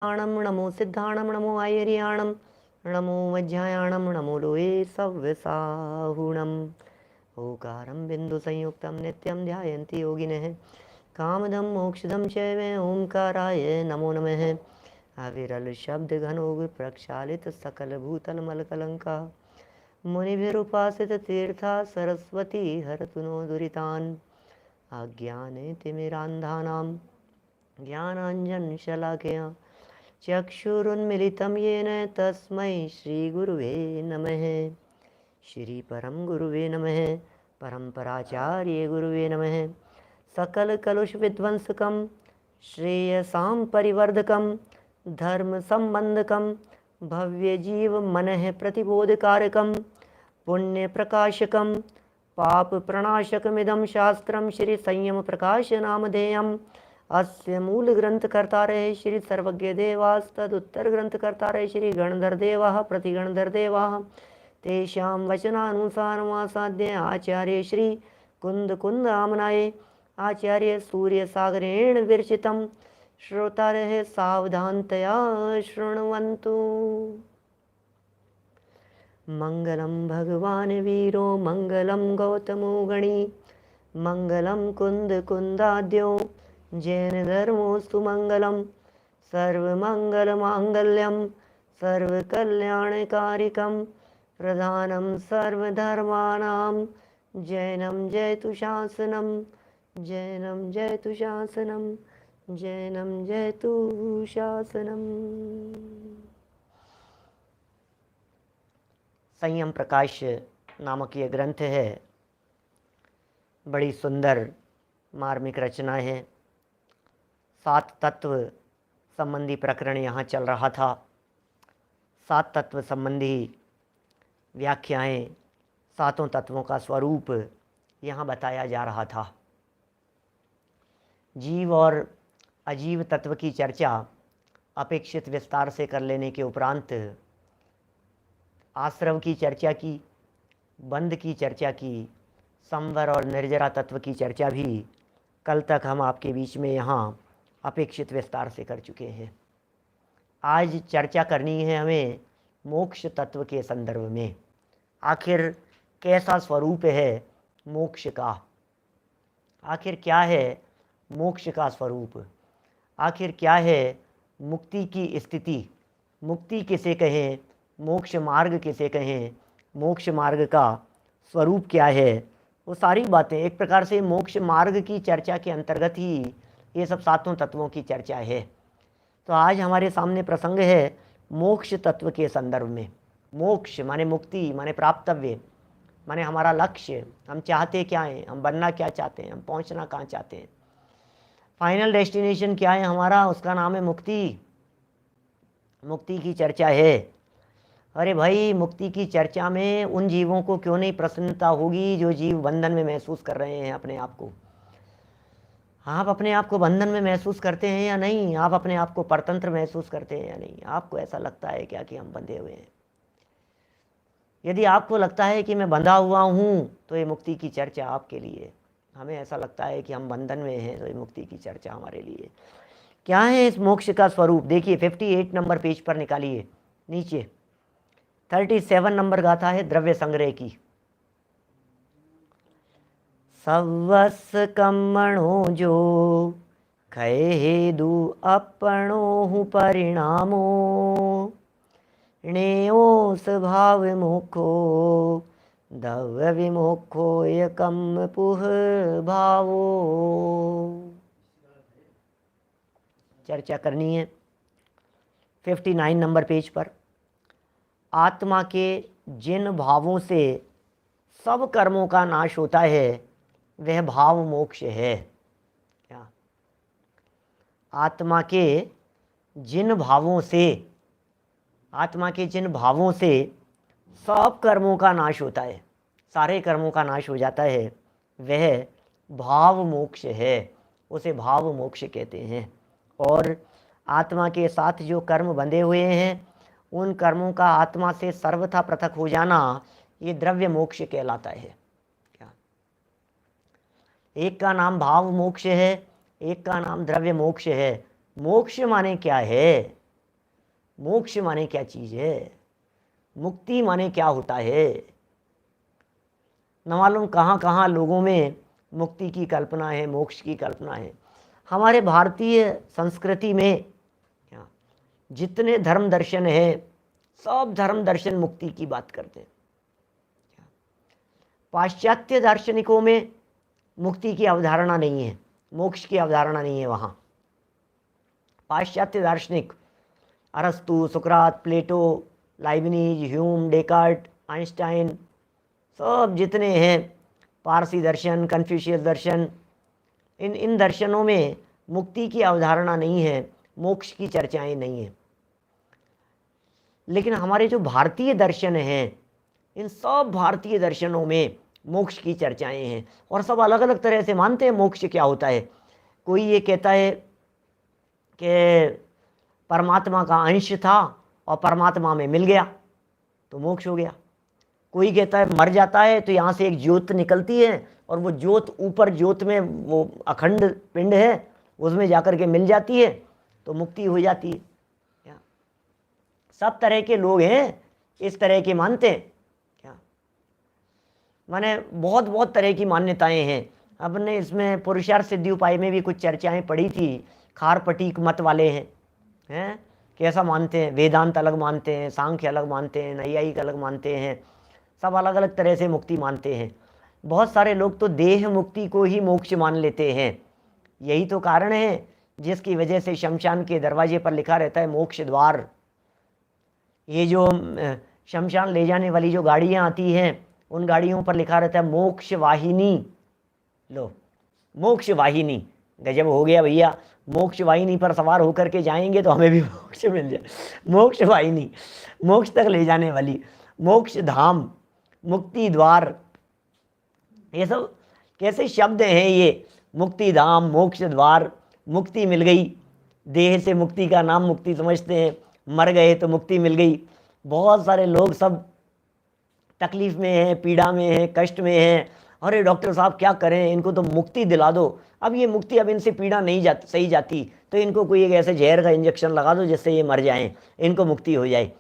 नमो सिद्धाणम नमो आयर्याणम नमो वज्रायाणम नमो लोये सव्यसाहुणम। ओकारं बिंदु संयुक्तं नित्यं ध्यायन्ति योगिनः कामदं मोक्षदं चैव ओंकाराय नमो नमः। अविरल शब्द घनो प्रक्षालित सकल भूतल मलकलंका मुनिभिरुपासित तीर्था सरस्वती हरतु नो दुरितान्। अज्ञाने तिमिरान्धानां ज्ञानाञ्जनशलाकया चक्षुरुन्मिलितं येन तस्मै श्रीगुरुवे नमः। श्रीपरं गुरुवे नमः। परम्पराचार्ये गुरुवे नमः। सकलकलुषविध्वंसकं श्रेयसां परिवर्धकं धर्मसम्बन्धकं भव्यजीवमनः प्रतिबोधकारकं पुण्यप्रकाशकं पापप्रणाशकमिदं शास्त्रं श्रीसंयमप्रकाशनामधेयम्। अस्य मूलग्रन्थकर्तारः श्री सर्वज्ञदेवास्तदुत्तरग्रन्थकर्तारः श्री गणधरदेवाः प्रतिगणधरदेवाः तेषां वचनानुसारमासाद्य आचार्य श्री कुन्दकुन्दामनाय आचार्य सूर्यसागरेण विरचितं श्रोतारः सावधानतया शृण्वन्तु। मङ्गलं भगवान् वीरो मङ्गलं गौतमो गणी मङ्गलं कुन्दकुन्दाद्यो जैनधर्मोऽस्तु मङ्गलं सर्वमङ्गलमाङ्गल्यं सर्वकल्याणकारिकं प्रधानं सर्वधर्माणां जैनं जयतु शासनं जैनं जयतु शासनं जैनं जयतु शासनम्। संयम प्रकाश नामक ये ग्रंथ है, बड़ी सुंदर मार्मिक रचना है। 7 तत्व संबंधी प्रकरण यहाँ चल रहा था। 7 तत्व संबंधी व्याख्याएं, 7 तत्वों का स्वरूप यहाँ बताया जा रहा था। जीव और अजीव तत्व की चर्चा अपेक्षित विस्तार से कर लेने के उपरांत आश्रव की चर्चा की, बंध की चर्चा की, संवर और निर्जरा तत्व की चर्चा भी कल तक हम आपके बीच में यहाँ अपेक्षित विस्तार से कर चुके हैं। आज चर्चा करनी है हमें मोक्ष तत्व के संदर्भ में। आखिर कैसा स्वरूप है मोक्ष का, आखिर क्या है मोक्ष का स्वरूप, आखिर क्या है मुक्ति की स्थिति, मुक्ति किसे कहें, मोक्ष मार्ग किसे कहें, मोक्ष मार्ग का स्वरूप क्या है, वो सारी बातें एक प्रकार से मोक्ष मार्ग की चर्चा के अंतर्गत ही ये सब 7 तत्वों की चर्चा है। तो आज हमारे सामने प्रसंग है मोक्ष तत्व के संदर्भ में। मोक्ष माने मुक्ति, माने प्राप्तव्य, माने हमारा लक्ष्य, हम चाहते क्या हैं, हम बनना क्या चाहते हैं, हम पहुंचना कहाँ चाहते हैं, फाइनल डेस्टिनेशन क्या है हमारा, उसका नाम है मुक्ति। मुक्ति की चर्चा है। अरे भाई, मुक्ति की चर्चा में उन जीवों को क्यों नहीं प्रसन्नता होगी जो जीव बंधन में महसूस कर रहे हैं अपने आप को। आप अपने आप को बंधन में महसूस करते हैं या नहीं? आप अपने आप को परतंत्र महसूस करते हैं या नहीं? आपको ऐसा लगता है क्या कि हम बंधे हुए हैं? यदि आपको लगता है कि मैं बंधा हुआ हूँ तो ये मुक्ति की चर्चा आपके लिए। हमें ऐसा लगता है कि हम बंधन में हैं तो ये मुक्ति की चर्चा हमारे लिए। क्या है इस मोक्ष का स्वरूप? देखिए 58 नंबर पेज पर निकालिए, नीचे 37 नंबर गाथा है द्रव्य संग्रह की। सवस कम्मणो जो खये हेदु अपणो परिणामो णेयो स्वभाव विमुखो दव्य विमुखो एकम पुह भावो। चर्चा करनी है 59 नंबर पेज पर। आत्मा के जिन भावों से सब कर्मों का नाश होता है वह भाव मोक्ष है। क्या? आत्मा के जिन भावों से, आत्मा के जिन भावों से सब कर्मों का नाश होता है, सारे कर्मों का नाश हो जाता है, वह भाव मोक्ष है। उसे भाव मोक्ष कहते हैं। और आत्मा के साथ जो कर्म बंधे हुए हैं उन कर्मों का आत्मा से सर्वथा पृथक हो जाना, ये द्रव्य मोक्ष कहलाता है। क्या? एक का नाम भाव मोक्ष है, एक का नाम द्रव्य मोक्ष है। मोक्ष माने क्या है? मोक्ष माने क्या चीज़ है, मुक्ति माने क्या होता है। न मालूम कहाँ कहाँ लोगों में मुक्ति की कल्पना है, मोक्ष की कल्पना है। हमारे भारतीय संस्कृति में जितने धर्म दर्शन हैं, सब धर्म दर्शन मुक्ति की बात करते हैं। पाश्चात्य दार्शनिकों में मुक्ति की अवधारणा नहीं है, मोक्ष की अवधारणा नहीं है। वहाँ पाश्चात्य दार्शनिक अरस्तु, सुकरात, प्लेटो, लाइबनीज, ह्यूम, डेकार्ट, आइंस्टाइन, सब जितने हैं, पारसी दर्शन, कन्फ्यूशियस दर्शन, इन दर्शनों में मुक्ति की अवधारणा नहीं है, मोक्ष की चर्चाएं नहीं हैं। लेकिन हमारे जो भारतीय दर्शन हैं, इन सब भारतीय दर्शनों में मोक्ष की चर्चाएं हैं, और सब अलग अलग तरह से मानते हैं मोक्ष क्या होता है। कोई ये कहता है कि परमात्मा का अंश था और परमात्मा में मिल गया तो मोक्ष हो गया। कोई कहता है मर जाता है तो यहाँ से एक ज्योत निकलती है और वो ज्योत ऊपर ज्योत में वो अखंड पिंड है, उसमें जाकर के मिल जाती है तो मुक्ति हो जाती है। सब तरह के लोग हैं, इस तरह के मानते हैं क्या, माने बहुत बहुत तरह की मान्यताएं हैं। अपने इसमें पुरुषार्थ सिद्धि उपाय में भी कुछ चर्चाएं पड़ी थी। खारपटीक मत वाले हैं कैसा मानते हैं, वेदांत अलग मानते हैं, सांख्य अलग मानते हैं, नैयायिक अलग मानते हैं, सब अलग अलग तरह से मुक्ति मानते हैं। बहुत सारे लोग तो देह मुक्ति को ही मोक्ष मान लेते हैं। यही तो कारण है जिसकी वजह से शमशान के दरवाजे पर लिखा रहता है मोक्ष द्वार। ये जो शमशान ले जाने वाली जो गाड़ियाँ आती हैं, उन गाड़ियों पर लिखा रहता है मोक्ष वाहिनी। लो, मोक्ष वाहिनी, गजब हो गया भैया। मोक्ष वाहिनी पर सवार होकर के जाएंगे तो हमें भी मोक्ष मिल जाए। मोक्ष वाहिनी, मोक्ष तक ले जाने वाली, मोक्ष धाम, मुक्ति द्वार, ये सब कैसे शब्द हैं ये। मुक्ति धाम, मोक्ष द्वार, मुक्ति मिल गई, देह से मुक्ति का नाम मुक्ति समझते हैं, मर गए तो मुक्ति मिल गई। बहुत सारे लोग सब तकलीफ में हैं, पीड़ा में हैं, कष्ट में हैं। अरे डॉक्टर साहब क्या करें, इनको तो मुक्ति दिला दो। अब ये मुक्ति, अब इनसे पीड़ा नहीं सही जाती तो इनको कोई एक ऐसे जहर का इंजेक्शन लगा दो जिससे ये मर जाएं, इनको मुक्ति हो जाए।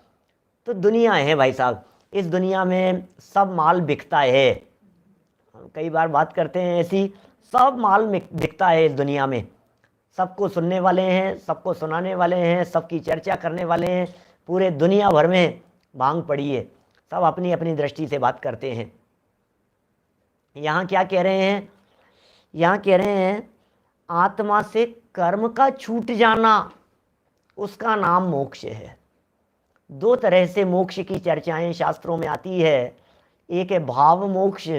तो दुनिया है भाई साहब, इस दुनिया में सब माल बिकता है। कई बार बात करते हैं ऐसी, सब माल बिकता है इस दुनिया में। सबको सुनने वाले हैं, सबको सुनाने वाले हैं, सबकी चर्चा करने वाले हैं। पूरे दुनिया भर में भांग पड़ी है, सब अपनी अपनी दृष्टि से बात करते हैं। यहाँ क्या कह रहे हैं, यहाँ कह रहे हैं आत्मा से कर्म का छूट जाना, उसका नाम मोक्ष है। दो तरह से मोक्ष की चर्चाएं शास्त्रों में आती है, एक है भाव मोक्ष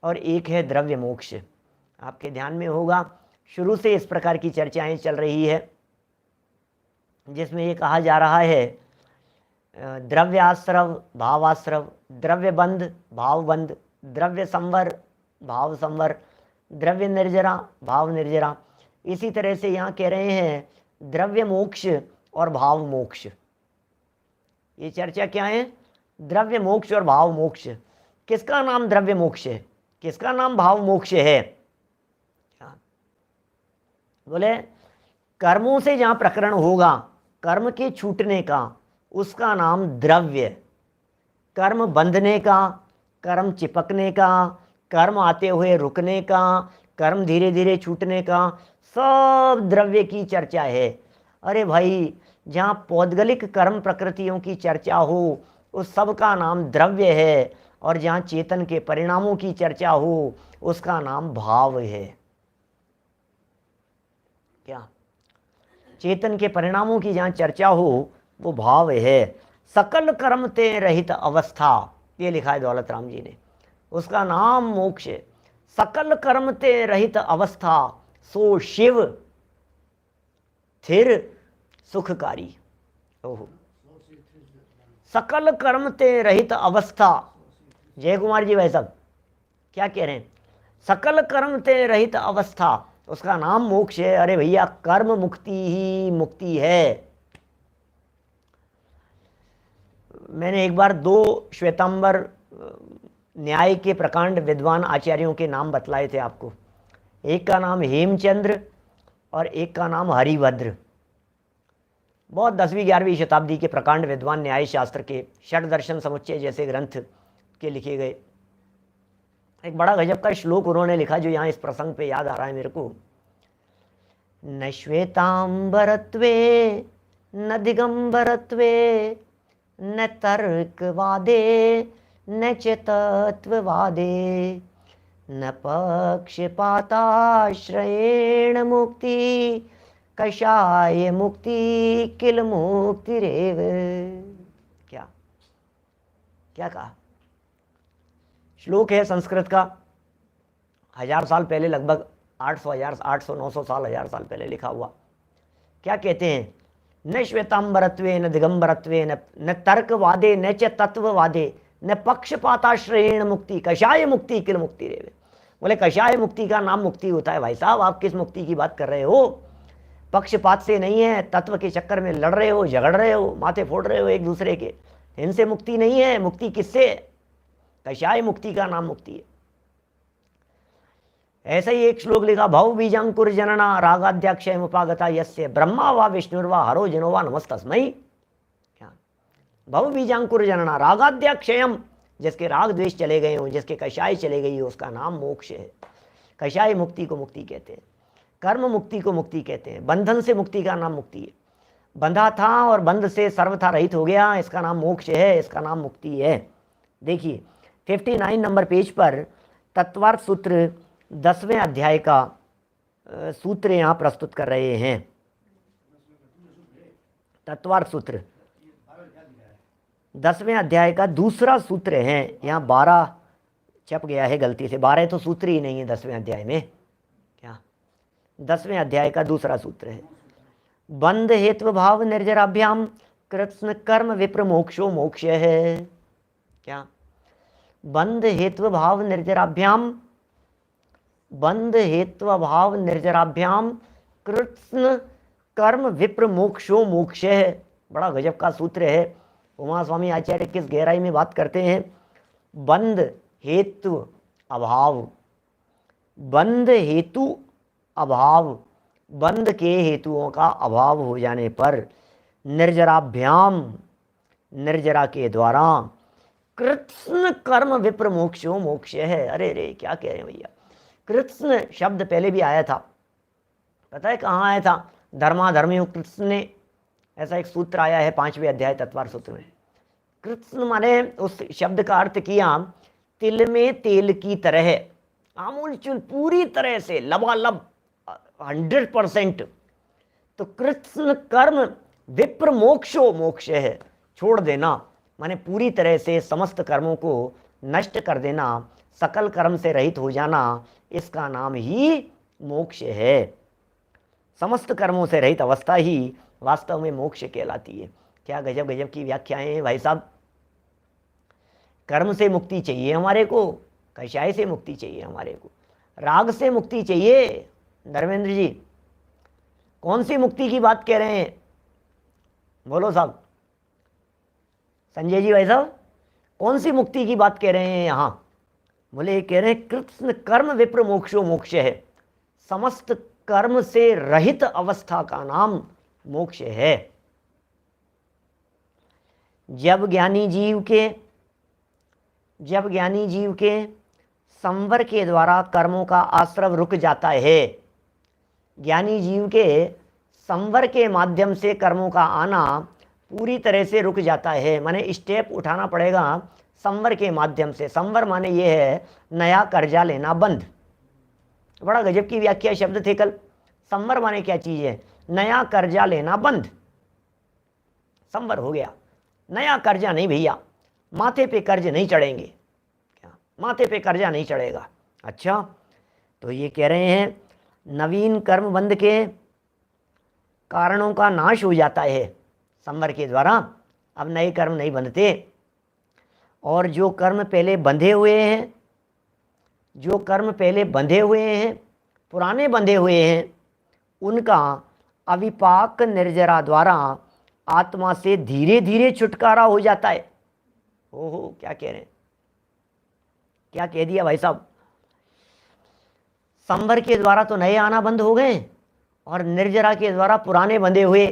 और एक है द्रव्य मोक्ष। आपके ध्यान में होगा शुरू से इस प्रकार की चर्चाएं चल रही है, जिसमें ये कहा जा रहा है द्रव्याश्रव भावाश्रव, द्रव्य बंध भाव बंध, द्रव्य संवर भाव संवर, द्रव्य निर्जरा भाव निर्जरा। इसी तरह से यहाँ कह रहे हैं द्रव्य मोक्ष और भाव मोक्ष। ये चर्चा क्या है, द्रव्य मोक्ष और भाव मोक्ष। किसका नाम द्रव्य मोक्ष है, किसका नाम भाव मोक्ष है? बोले कर्मों से जहाँ प्रकरण होगा, कर्म के छूटने का, उसका नाम द्रव्य। कर्म बंधने का, कर्म चिपकने का, कर्म आते हुए रुकने का, कर्म धीरे धीरे छूटने का, सब द्रव्य की चर्चा है। अरे भाई, जहाँ पौद्गलिक कर्म प्रकृतियों की चर्चा हो, उस सब का नाम द्रव्य है, और जहाँ चेतन के परिणामों की चर्चा हो, उसका नाम भाव है। क्या चेतन के परिणामों की जहाँ चर्चा हो, वो भाव है। सकल कर्म ते रहित अवस्था, ये लिखा है दौलत राम जी ने, उसका नाम मोक्ष है। सकल कर्म ते रहित अवस्था, सो शिव थिर सुखकारी। ओहो, सकल कर्म ते रहित अवस्था। जय कुमार जी भाई साहब क्या कह रहे हैं, सकल कर्म ते रहित अवस्था, उसका नाम मोक्ष है। अरे भैया, कर्म मुक्ति ही मुक्ति है। मैंने एक बार दो श्वेतांबर न्याय के प्रकांड विद्वान आचार्यों के नाम बतलाए थे आपको। एक का नाम हेमचंद्र और एक का नाम हरिभद्र। बहुत 10वीं-11वीं शताब्दी के प्रकांड विद्वान न्याय शास्त्र के षट दर्शन समुच्चय जैसे ग्रंथ के लिखे गए एक बड़ा गजब का श्लोक उन्होंने लिखा, जो यहाँ इस प्रसंग पे याद आ रहा है मेरे को। न श्वेतांबरत्वे न दिगंबरत्वे न तर्कवादे न च तत्ववादे न पक्षपाताश्रयेण मुक्ति कषाय मुक्ति किल मुक्तिरेव। क्या क्या कहा? श्लोक है संस्कृत का, 1000 साल पहले, लगभग 800 900 साल 1000 साल पहले लिखा हुआ। क्या कहते हैं? न श्वेतांबरत्वे न दिगंबरत्वे न तर्कवादे न च तत्ववादे न पक्षपाताश्रयेण मुक्ति कषाय मुक्ति किल मुक्ति रेवे। बोले कषाय मुक्ति का नाम मुक्ति होता है। भाई साहब, आप किस मुक्ति की बात कर रहे हो? पक्षपात से नहीं है, तत्व के चक्कर में लड़ रहे हो, झगड़ रहे हो, माथे फोड़ रहे हो एक दूसरे के, इनसे मुक्ति नहीं है। मुक्ति किससे? कषाय मुक्ति का नाम मुक्ति है। ऐसा ही एक श्लोक लिखा, भव बीजांकुर जनना रागाद्याक्षय उपागता यस्य ब्रह्मा वा विष्णुर्वा हरो जनो वा नमस्तस्मै। क्या? भव बीजांकुर जनना रागाद्याक्षयम, जिसके राग द्वेष चले गए हो, जिसके कषाय चले गई हो, उसका नाम मोक्ष है। कषाय मुक्ति को मुक्ति कहते हैं, कर्म मुक्ति को मुक्ति कहते हैं, बंधन से मुक्ति का नाम मुक्ति है। बंधा था और बंध से सर्वथा रहित हो गया, इसका नाम मोक्ष है, इसका नाम मुक्ति है। देखिए 59 नंबर पेज पर तत्वार्थ सूत्र 10वें अध्याय का सूत्र यहाँ प्रस्तुत कर रहे हैं। तत्वार्थ सूत्र 10वें अध्याय का दूसरा सूत्र है। यहाँ 12 छप गया है गलती से, 12 तो सूत्र ही नहीं है 10वें अध्याय में। क्या? 10वें अध्याय का दूसरा सूत्र है, बंध हेतु भाव निर्जराभ्याम कृत्स्न कर्म विप्र मोक्षो मोक्ष है। क्या? बंध हेतु भाव निर्जराभ्याम, बंध हेतु भाव निर्जराभ्याम कृत्स्न कर्म विप्र मोक्षो मोक्ष है। बड़ा गजब का सूत्र है। उमा स्वामी आचार्य किस गहराई में बात करते हैं। बंध हेतु अभाव, बंध हेतु अभाव, बंध के हेतुओं का अभाव हो जाने पर निर्जराभ्याम, निर्जरा के द्वारा कृत्स्न कर्म विप्र मोक्षो मोक्ष है। अरे रे, क्या कह रहे हैं भैया। कृत्स्न शब्द पहले भी आया था, पता है कहाँ आया था? धर्माधर्मयो कृत्स्ने, ऐसा एक सूत्र आया है 5वें अध्याय तत्वार्थ सूत्र में। कृत्स्न माने, उस शब्द का अर्थ किया तिल में तेल की तरह, आमूल चूल पूरी तरह से लबालब 100%। तो कृत्स्न कर्म विप्र मोक्षो मोक्ष है, छोड़ देना माने पूरी तरह से समस्त कर्मों को नष्ट कर देना, सकल कर्म से रहित हो जाना, इसका नाम ही मोक्ष है। समस्त कर्मों से रहित अवस्था ही वास्तव में मोक्ष कहलाती है। क्या गजब गजब की व्याख्याएं हैं भाई साहब। कर्म से मुक्ति चाहिए हमारे को, कषाय से मुक्ति चाहिए हमारे को, राग से मुक्ति चाहिए। धर्मेंद्र जी, कौन सी मुक्ति की बात कह रहे हैं? बोलो साहब। संजय जी भाई साहब, कौन सी मुक्ति की बात कह रहे हैं यहाँ? बोले कह रहे हैं कृत्स्न कर्म विप्र मोक्षो मोक्ष है, समस्त कर्म से रहित अवस्था का नाम मोक्ष है। जब ज्ञानी जीव के संवर के द्वारा कर्मों का आश्रव रुक जाता है, ज्ञानी जीव के संवर के माध्यम से कर्मों का आना पूरी तरह से रुक जाता है, माने स्टेप उठाना पड़ेगा संवर के माध्यम से। संवर माने ये है नया कर्जा लेना बंद। बड़ा गजब की व्याख्या शब्द थे कल। संवर माने क्या चीज है? नया कर्जा लेना बंद, संवर हो गया। नया कर्जा नहीं भैया, माथे पे कर्ज नहीं चढ़ेंगे। क्या? माथे पे कर्जा नहीं चढ़ेगा। अच्छा, तो ये कह रहे हैं नवीन कर्म बंध के कारणों का नाश हो जाता है संवर के द्वारा, अब नए कर्म नहीं बंधते। और जो कर्म पहले बंधे हुए हैं, जो कर्म पहले बंधे हुए हैं, पुराने बंधे हुए हैं, उनका अविपाक निर्जरा द्वारा आत्मा से धीरे धीरे छुटकारा हो जाता है। ओहो, क्या कह रहे हैं, क्या कह दिया भाई साहब। संवर के द्वारा तो नए आना बंद हो गए और निर्जरा के द्वारा पुराने बंधे हुए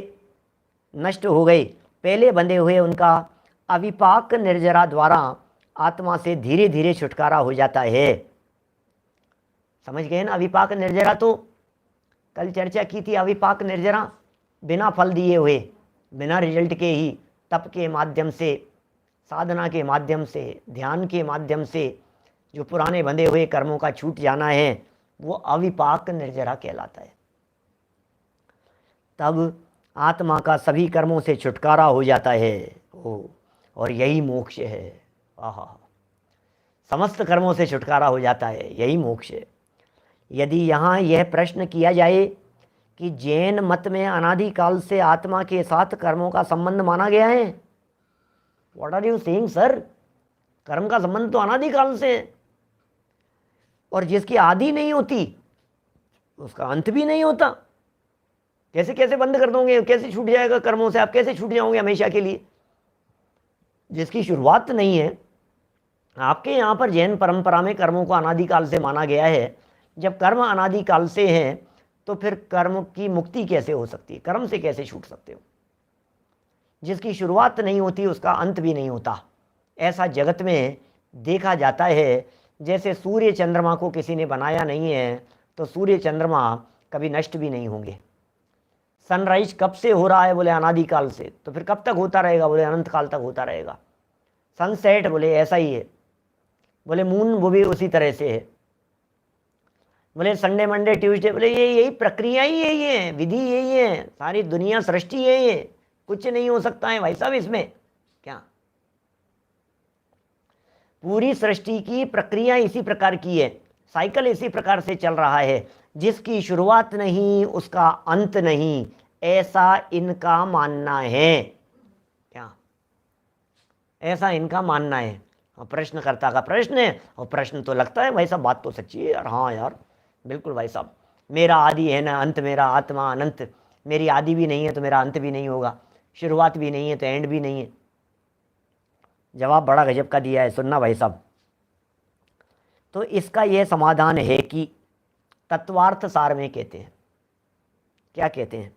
नष्ट हो गए, पहले बंधे हुए उनका अविपाक निर्जरा द्वारा आत्मा से धीरे धीरे छुटकारा हो जाता है। समझ गए ना? अविपाक निर्जरा तो कल चर्चा की थी। अविपाक निर्जरा बिना फल दिए हुए, बिना रिजल्ट के ही तप के माध्यम से, साधना के माध्यम से, ध्यान के माध्यम से जो पुराने बंधे हुए कर्मों का छूट जाना है, वो अविपाक निर्जरा कहलाता है। तब आत्मा का सभी कर्मों से छुटकारा हो जाता है। और यही मोक्ष है। आहा, समस्त कर्मों से छुटकारा हो जाता है, यही मोक्ष है। यदि यहाँ यह प्रश्न किया जाए कि जैन मत में अनादिकाल से आत्मा के साथ कर्मों का संबंध माना गया है, what are you saying sir? कर्म का संबंध तो अनादिकाल से है, और जिसकी आदि नहीं होती उसका अंत भी नहीं होता। कैसे कैसे बंद कर दोगे? कैसे छूट जाएगा कर्मों से? आप कैसे छूट जाओगे हमेशा के लिए? जिसकी शुरुआत नहीं है। आपके यहाँ पर जैन परंपरा में कर्मों को अनादिकाल से माना गया है। जब कर्म अनादिकाल से हैं तो फिर कर्म की मुक्ति कैसे हो सकती है? कर्म से कैसे छूट सकते हो? जिसकी शुरुआत नहीं होती उसका अंत भी नहीं होता। ऐसा जगत में देखा जाता है। जैसे सूर्य चंद्रमा को किसी ने बनाया नहीं है तो सूर्य चंद्रमा कभी नष्ट भी नहीं होंगे। सनराइज कब से हो रहा है? बोले अनादिकाल से। तो फिर कब तक होता रहेगा? बोले अनंत काल तक होता रहेगा। सनसेट बोले ऐसा ही है। बोले मून वो भी उसी तरह से है। बोले संडे मंडे ट्यूसडे, बोले ये यही प्रक्रिया ही यही है, विधि यही है, सारी दुनिया सृष्टि यही है, कुछ नहीं हो सकता है भाई साहब इसमें। क्या पूरी सृष्टि की प्रक्रिया इसी प्रकार की है, साइकिल इसी प्रकार से चल रहा है। जिसकी शुरुआत नहीं उसका अंत नहीं, ऐसा इनका मानना है। क्या ऐसा इनका मानना है? प्रश्नकर्ता का प्रश्न है, और प्रश्न तो लगता है भाई साहब बात तो सच्ची है यार। हाँ यार बिल्कुल भाई साहब, मेरा आदि है ना अंत, मेरा आत्मा अनंत। मेरी आदि भी नहीं है तो मेरा अंत भी नहीं होगा, शुरुआत भी नहीं है तो एंड भी नहीं है। जवाब बड़ा गजब का दिया है, सुनना भाई साहब। तो इसका यह समाधान है कि तत्वार्थ सार में कहते हैं, क्या कहते हैं?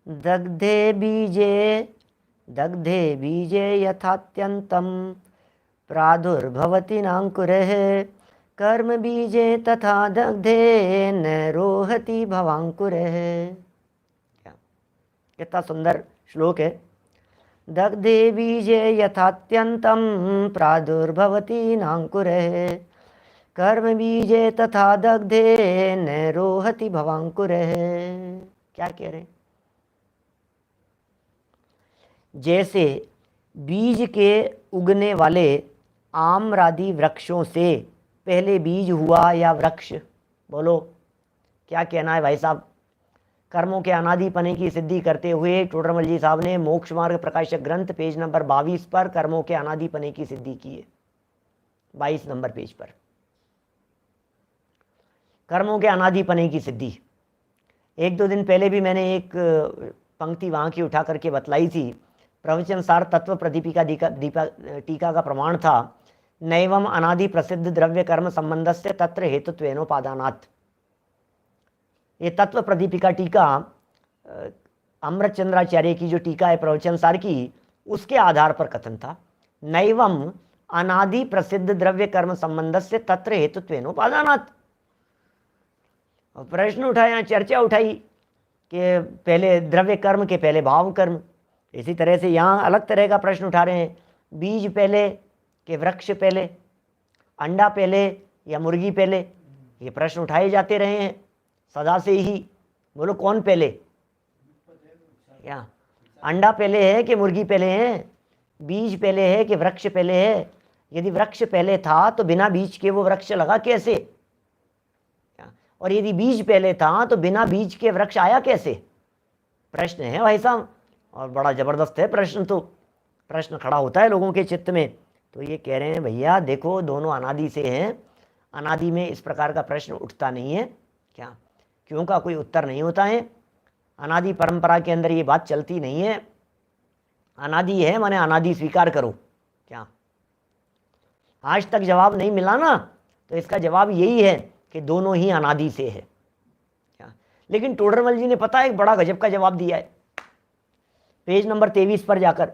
दग्धे बीजे यथात्यंतम प्रादुर्भवति नांकुरः, कर्म बीजे तथा दग्धे न रोहति भवांकुरः। कितना सुंदर श्लोक है। दग्धे बीजे यथात्यंतम प्रादुर्भवति नांकुरः, कर्म बीजे तथा दग्धे न रोहति भवांकुरः। क्या कह रहे हैं? जैसे बीज के उगने वाले आम्रादि वृक्षों से पहले बीज हुआ या वृक्ष, बोलो क्या कहना है भाई साहब? कर्मों के अनादिपने की सिद्धि करते हुए टोडरमल जी साहब ने मोक्ष मार्ग प्रकाशक ग्रंथ पेज नंबर 22 पर कर्मों के अनादिपने की सिद्धि की है। 22 नंबर पेज पर कर्मों के अनादिपने की सिद्धि। एक दो दिन पहले भी मैंने एक पंक्ति वहाँ की उठा करके बतलाई थी। प्रवचन सार तत्व प्रदीपिका टीका का प्रमाण था, नैवम अनादि प्रसिद्ध द्रव्य कर्म संबंधस्य तत्र हेतुत्वेनोपादानात्। ये तत्व प्रदीपिका टीका अमृतचंद्राचार्य की जो टीका है प्रवचन सार की, उसके आधार पर कथन था, नैवम अनादि प्रसिद्ध द्रव्य कर्म संबंधस्य तत्र हेतुत्वेनोपादानात्। प्रश्न उठाया, चर्चा उठाई कि पहले द्रव्य कर्म के पहले भाव कर्म। इसी तरह से यहाँ अलग तरह का प्रश्न उठा रहे हैं, बीज पहले कि वृक्ष पहले, अंडा पहले या मुर्गी पहले। ये प्रश्न उठाए जाते रहे हैं सदा से ही। बोलो कौन पहले? क्या अंडा पहले है कि मुर्गी पहले है? बीज पहले है कि वृक्ष पहले है? यदि वृक्ष पहले था तो बिना बीज के वो वृक्ष लगा कैसे? और यदि बीज पहले था तो बिना बीज के वृक्ष आया कैसे? प्रश्न है भाई साहब, और बड़ा ज़बरदस्त है प्रश्न। तो प्रश्न खड़ा होता है लोगों के चित्त में। तो ये कह रहे हैं भैया देखो दोनों अनादि से हैं, अनादि में इस प्रकार का प्रश्न उठता नहीं है। क्या क्यों का कोई उत्तर नहीं होता है। अनादि परंपरा के अंदर ये बात चलती नहीं है। अनादि है माने अनादि स्वीकार करो। क्या आज तक जवाब नहीं मिला ना, तो इसका जवाब यही है कि दोनों ही अनादि से है। क्या लेकिन टोडरमल जी ने पता है एक बड़ा गजब का जवाब दिया है। पेज नंबर 23 पर जाकर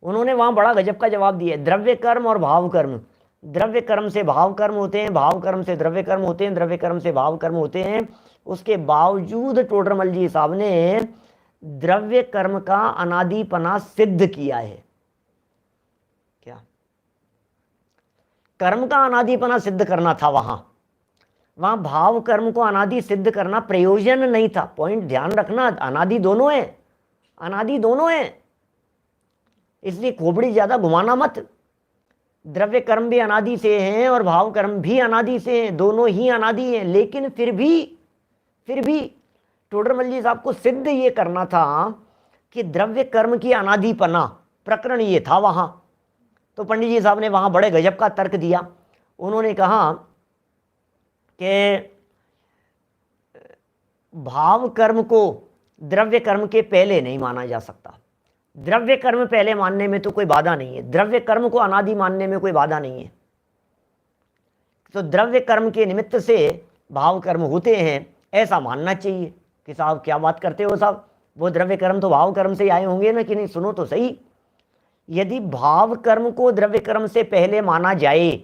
उन्होंने वहाँ बड़ा गजब का जवाब दिया। द्रव्य कर्म और भाव कर्म, द्रव्य कर्म से भाव कर्म होते हैं, भाव कर्म से द्रव्य कर्म होते हैं, द्रव्य कर्म से भाव कर्म होते हैं। उसके बावजूद टोडरमल जी साहब ने द्रव्य कर्म का अनादिपना सिद्ध किया है। क्या कर्म का अनादिपना सिद्ध करना था, वहां भाव कर्म को अनादि सिद्ध करना प्रयोजन नहीं था। पॉइंट ध्यान रखना, अनादि दोनों है, अनादि दोनों है, इसलिए खोपड़ी ज्यादा घुमाना मत। द्रव्य कर्म भी अनादि से हैं और भाव कर्म भी अनादि से हैं, दोनों ही अनादि हैं। लेकिन फिर भी टोडरमल जी साहब को सिद्ध ये करना था कि द्रव्य कर्म की अनादिपना, प्रकरण ये था वहां। तो पंडित जी साहब ने वहां बड़े गजब का तर्क दिया। उन्होंने कहा कि भाव कर्म को द्रव्य कर्म के पहले नहीं माना जा सकता। द्रव्य कर्म पहले मानने में तो कोई बाधा नहीं है, द्रव्य कर्म को अनादि मानने में कोई बाधा नहीं है। तो द्रव्य कर्म के निमित्त से भाव कर्म होते हैं, ऐसा मानना चाहिए। कि साहब क्या बात करते हो साहब, वो द्रव्य कर्म तो भाव कर्म से आए होंगे ना कि नहीं? सुनो तो सही, यदि भाव कर्म को द्रव्य कर्म से पहले माना जाए,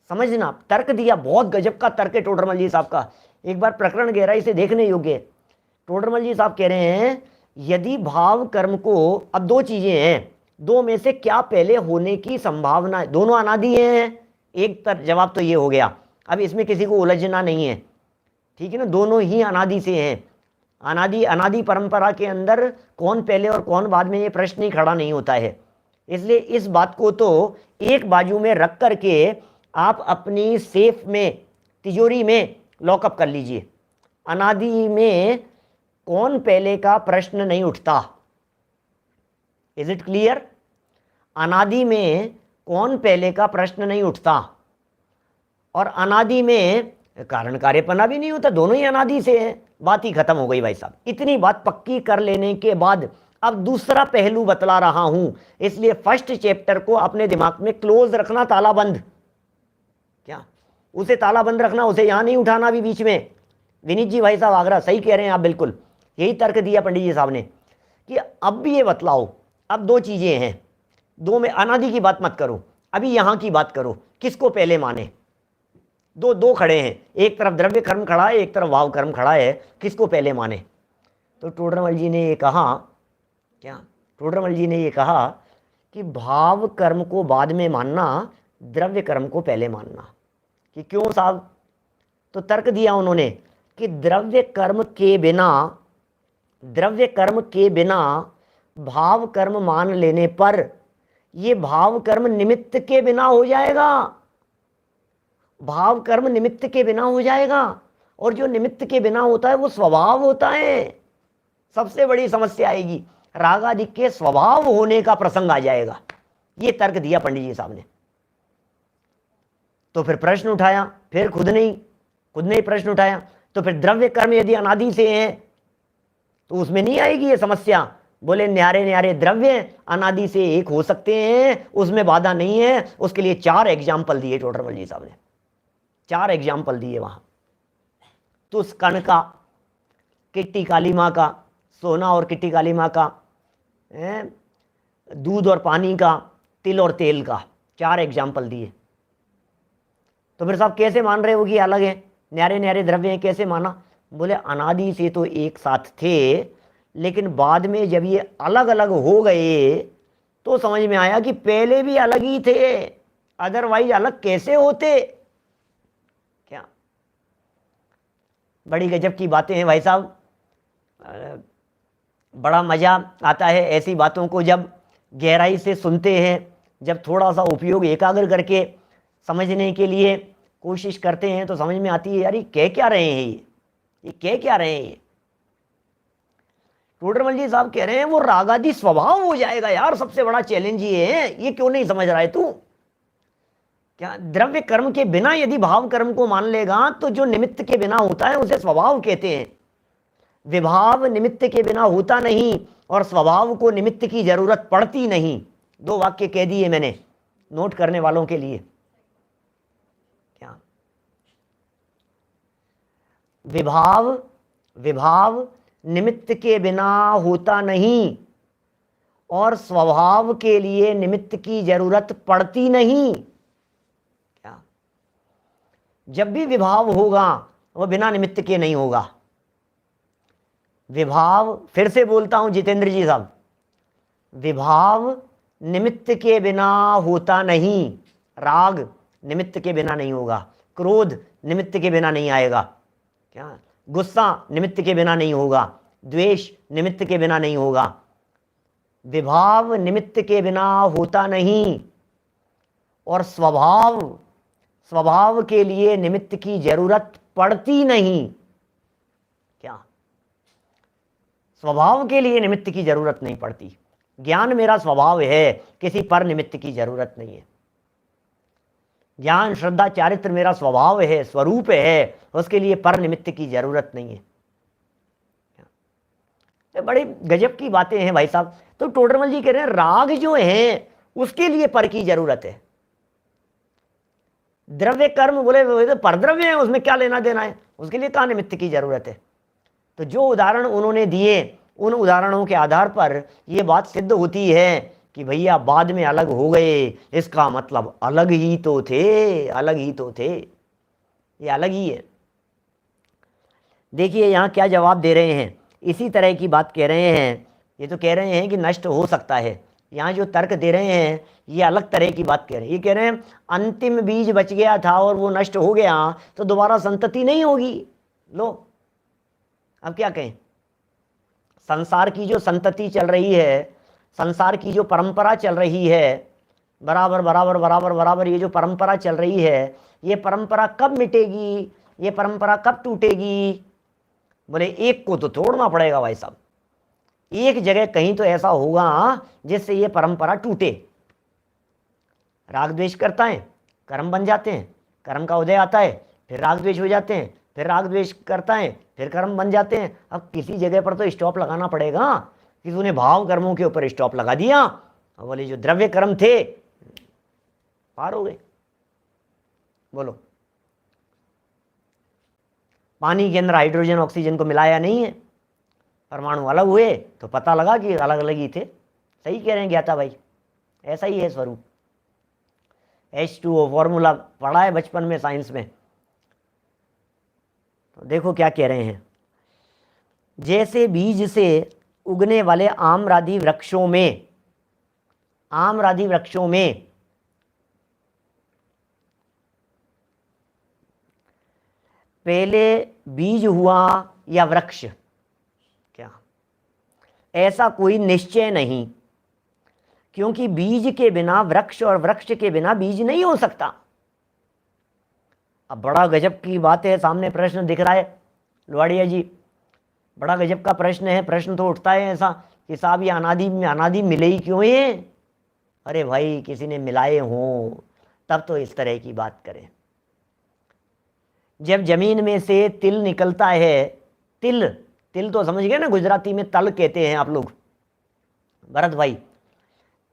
समझना, तर्क दिया, बहुत गजब का तर्क है टोडरमल जी साहब का, एक बार प्रकरण गहराई से देखने योग्य है। टोडरमल जी साहब कह रहे हैं यदि भाव कर्म को, अब दो चीजें हैं, दो में से क्या पहले होने की संभावना है? दोनों अनादि हैं, एक जवाब तो ये हो गया। अब इसमें किसी को उलझना नहीं है, ठीक है ना? दोनों ही अनादि से हैं। अनादि परंपरा के अंदर कौन पहले और कौन बाद में, ये प्रश्न ही खड़ा नहीं होता है। इसलिए इस बात को तो एक बाजू में रख करके आप अपनी सेफ में, तिजोरी में लॉकअप कर लीजिए। अनादि में कौन पहले का प्रश्न नहीं उठता। Is it clear? अनादि में कौन पहले का प्रश्न नहीं उठता, और अनादि में कारण कार्यपना भी नहीं होता, दोनों ही अनादि से हैं। बात ही खत्म हो गई भाई साहब। इतनी बात पक्की कर लेने के बाद अब दूसरा पहलू बतला रहा हूं, इसलिए फर्स्ट चैप्टर को अपने दिमाग में क्लोज रखना, तालाबंद। क्या उसे तालाबंद रखना, उसे यहां नहीं उठाना भी बीच में। विनीत जी भाई साहब आगरा, सही कह रहे हैं आप, बिल्कुल यही तर्क दिया पंडित जी साहब ने कि अब भी ये बतलाओ, अब दो चीजें हैं, दो में अनादि की बात मत करो, अभी यहां की बात करो, किसको पहले माने? दो खड़े हैं, एक तरफ द्रव्य कर्म खड़ा है, एक तरफ भाव कर्म खड़ा है, किसको पहले माने? तो टोडरमल जी ने ये कहा, क्या टोडरमल जी ने ये कहा कि भाव कर्म को बाद में मानना, द्रव्य कर्म को पहले मानना। कि क्यों साहब? तो तर्क दिया उन्होंने कि द्रव्य कर्म के बिना भाव कर्म मान लेने पर ये भाव कर्म निमित्त के बिना हो जाएगा, भाव कर्म निमित्त के बिना हो जाएगा, और जो निमित्त के बिना होता है वो स्वभाव होता है। सबसे बड़ी समस्या आएगी, राग आदि के स्वभाव होने का प्रसंग आ जाएगा। ये तर्क दिया पंडित जी साहब ने। तो फिर प्रश्न उठाया, फिर खुद ने ही प्रश्न उठाया, तो फिर द्रव्य कर्म यदि अनादि से हैं तो उसमें नहीं आएगी ये समस्या। बोले न्यारे द्रव्य अनादि से एक हो सकते हैं, उसमें बाधा नहीं है। उसके लिए 4 एग्जाम्पल दिए टोडरमल जी साहब ने, 4 एग्जाम्पल दिए वहां। तो उस कण का, किट्टी काली माँ का, सोना और किट्टी काली माँ का, दूध और पानी का, तिल और तेल का, 4 एग्जाम्पल दिए। तो फिर साहब कैसे मान रहे हो कि अलग है, न्यारे द्रव्य हैं, कैसे माना? बोले अनादि से तो एक साथ थे, लेकिन बाद में जब ये अलग अलग हो गए तो समझ में आया कि पहले भी अलग ही थे, अदरवाइज अलग कैसे होते? क्या बड़ी गजब की बातें हैं भाई साहब। बड़ा मज़ा आता है ऐसी बातों को जब गहराई से सुनते हैं, जब थोड़ा सा उपयोग एकाग्र करके समझने के लिए कोशिश करते हैं तो समझ में आती है यार ये कह क्या रहे हैं, ये कह क्या रहे हैं। टोडरमल जी साहब कह रहे हैं वो रागादि स्वभाव हो जाएगा यार, सबसे बड़ा चैलेंज ये है, ये क्यों नहीं समझ रहा है तू? क्या द्रव्य कर्म के बिना यदि भाव कर्म को मान लेगा तो जो निमित्त के बिना होता है उसे स्वभाव कहते हैं। विभाव निमित्त के बिना होता नहीं और स्वभाव को निमित्त की जरूरत पड़ती नहीं। 2 वाक्य कह दिए मैंने नोट करने वालों के लिए। विभाव निमित्त के बिना होता नहीं और स्वभाव के लिए निमित्त की जरूरत पड़ती नहीं। क्या? जब भी विभाव होगा वह बिना निमित्त के नहीं होगा। विभाव, फिर से बोलता हूं जितेंद्र जी साहब, विभाव निमित्त के बिना होता नहीं। राग निमित्त के बिना नहीं होगा, क्रोध निमित्त के बिना नहीं आएगा। क्या? गुस्सा निमित्त के बिना नहीं होगा, द्वेष निमित्त के बिना नहीं होगा। विभाव निमित्त के बिना होता नहीं और स्वभाव के लिए निमित्त की जरूरत पड़ती नहीं। क्या? स्वभाव के लिए निमित्त की जरूरत नहीं पड़ती। ज्ञान मेरा स्वभाव है, किसी पर निमित्त की जरूरत नहीं है। ज्ञान, श्रद्धा, चारित्र मेरा स्वभाव है, स्वरूप है, उसके लिए पर निमित्त की जरूरत नहीं है। बड़े गजब की बातें हैं भाई साहब। तो टोडरमल जी कह रहे हैं राग जो है उसके लिए पर की जरूरत है। द्रव्य कर्म बोले तो परद्रव्य है, उसमें क्या लेना देना है, उसके लिए कहाँ निमित्त की जरूरत है। तो जो उदाहरण उन्होंने दिए उन उदाहरणों के आधार पर यह बात सिद्ध होती है कि भैया बाद में अलग हो गए, इसका मतलब अलग ही तो थे, अलग ही तो थे, ये अलग ही है। देखिए यहां क्या जवाब दे रहे हैं, इसी तरह की बात कह रहे हैं। ये तो कह रहे हैं कि नष्ट हो सकता है। यहाँ जो तर्क दे रहे हैं ये अलग तरह की बात कह रहे हैं। ये कह रहे हैं अंतिम बीज बच गया था और वो नष्ट हो गया तो दोबारा संतति नहीं होगी। लो अब क्या कहें, संसार की जो संतति चल रही है, संसार की जो परंपरा चल रही है, बराबर बराबर बराबर बराबर ये जो परंपरा चल रही है, ये परंपरा कब मिटेगी, ये परंपरा कब टूटेगी? बोले एक को तो तोड़ना पड़ेगा भाई साहब। एक जगह कहीं तो ऐसा होगा जिससे ये परंपरा टूटे। राग द्वेष करता है, कर्म बन जाते हैं, कर्म का उदय आता है, फिर राग द्वेष हो जाते हैं, फिर राग द्वेष करता है, फिर कर्म बन जाते हैं। अब किसी जगह पर तो स्टॉप लगाना पड़ेगा। कि तूने भाव कर्मों के ऊपर स्टॉप लगा दिया और बोले जो द्रव्य कर्म थे पार हो गए। बोलो, पानी के अंदर हाइड्रोजन ऑक्सीजन को मिलाया नहीं है, परमाणु अलग हुए तो पता लगा कि अलग अलग ही थे। सही कह रहे हैं ज्ञाता भाई, ऐसा ही है स्वरूप। H2O फॉर्मूला पढ़ा है बचपन में साइंस में। तो देखो क्या कह रहे हैं, जैसे बीज से उगने वाले आम्रआदि वृक्षों में पहले बीज हुआ या वृक्ष, क्या ऐसा कोई निश्चय नहीं, क्योंकि बीज के बिना वृक्ष और वृक्ष के बिना बीज नहीं हो सकता। अब बड़ा गजब की बात है, सामने प्रश्न दिख रहा है लोहाड़िया जी, बड़ा गजब का प्रश्न है। प्रश्न तो उठता है ऐसा कि साहब ये अनादि मिले ही क्यों ये? अरे भाई किसी ने मिलाए हों तब तो इस तरह की बात करें। जब जमीन में से तिल निकलता है, तिल तो समझ गए ना, गुजराती में तल कहते हैं आप लोग भरत भाई।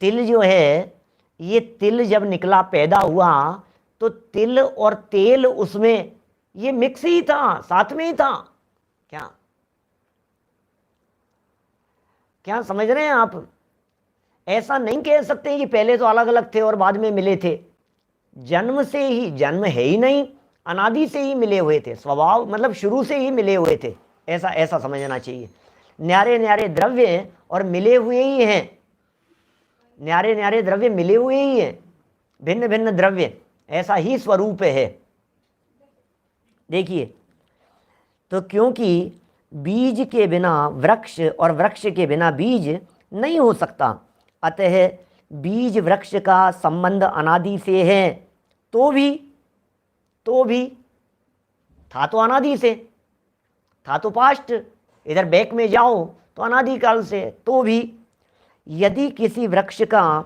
तिल जो है, ये तिल जब निकला, पैदा हुआ, तो तिल और तेल उसमें ये मिक्स ही था, साथ में ही था। क्या समझ रहे हैं आप? ऐसा नहीं कह सकते कि पहले तो अलग अलग थे और बाद में मिले थे। जन्म से ही, जन्म है ही नहीं, अनादि से ही मिले हुए थे। स्वभाव मतलब शुरू से ही मिले हुए थे, ऐसा समझना चाहिए। न्यारे न्यारे द्रव्य और मिले हुए ही हैं, न्यारे न्यारे द्रव्य मिले हुए ही हैं, भिन्न भिन्न द्रव्य, ऐसा ही स्वरूप है। देखिए, तो क्योंकि बीज के बिना वृक्ष और वृक्ष के बिना बीज नहीं हो सकता, अतः बीज वृक्ष का संबंध अनादि से है। तो भी था तो अनादि से, था तो पास्ट, इधर बैक में जाओ तो अनादि काल से। तो भी यदि किसी वृक्ष का